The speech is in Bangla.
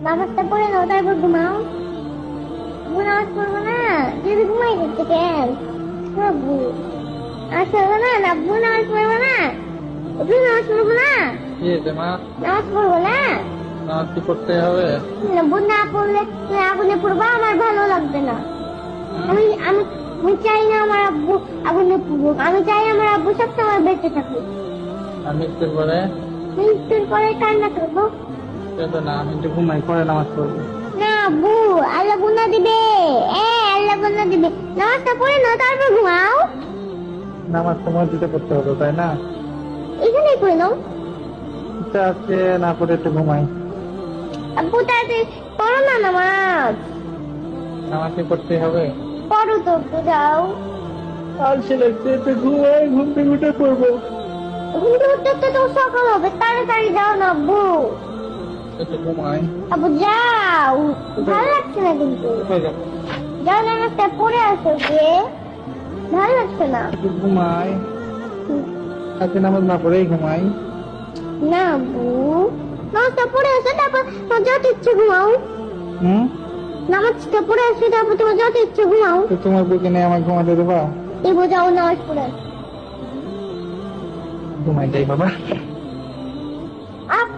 নামাজটা পড়ে নাও তারপর ঘুমাও। নামাজ পড়বো না, যদি ঘুমাই দিচ্ছে কেন? বাবু আসলে না, আব্বু নামাজ পড়বো না, তুই নামাজ পড়বো না, কি হয়েছে মা? নামাজ পড়বো না। নামাজ কি করতে হবে? আব্বু না পড়লে তুই আগুনে পড়বা, আমার ভালো লাগবে না। আমি আমি আমি চাই না আমার আব্বু আগুনে পড়ুক, আমি চাই আমার আব্বু সবসময় বেঁচে থাকুক। আমি একটু পরে মৃত্যুর পরে কান্না করবো কেঁদো না, আমি একটু ঘুমাই পরে নামাজ পড়বো। না আব্বু, আল্লাহ গুনাহ দিবে। আল্লাহ গুনাহ দিবে। নামাজটা পড়ে নাও তারপর ঘুমাও। নামাজ তো মসজিদে পড়তে হবে তাই না? এখানেই পড়ে নাও। ইচ্ছা আছে না পড়ে একটু ঘুমাই। আব্বু তাড়াতাড়ি পড়ো না নামাজ। নামাজ কি করতে হবে? পড়ো তো একটু, যাও। আলসে লাগছে, একটু ঘুমাই, ঘুম থেকে উঠে পড়বো। ঘুমতে উঠতে উঠতে তো সকাল হবে, তাড়াতাড়ি যাও না আব্বু। একটু ঘুমাই। আব্বু যাও, ভালো লাগছে না কিন্তু। কোথায় যাবো? যাও, নামাজটা পড়ে আসো গিয়ে, ভালো লাগছে না। একটু ঘুমাই, আজকে নামাজ না পড়েই ঘুমাই। না আব্বু, নামাজটা পড়ে আসো তারপর তোমার যত ইচ্ছে ঘুমাও। হুম, নামাজটা পড়ে আসো তারপর তোমার যত ইচ্ছে ঘুমাও। তো তোমার বুকে নিয়ে আমাকে ঘুমাতে দেবা? এবার যাও নামাজ পড়ে আসো। ঘুমাই যাই বাবা। আব্বু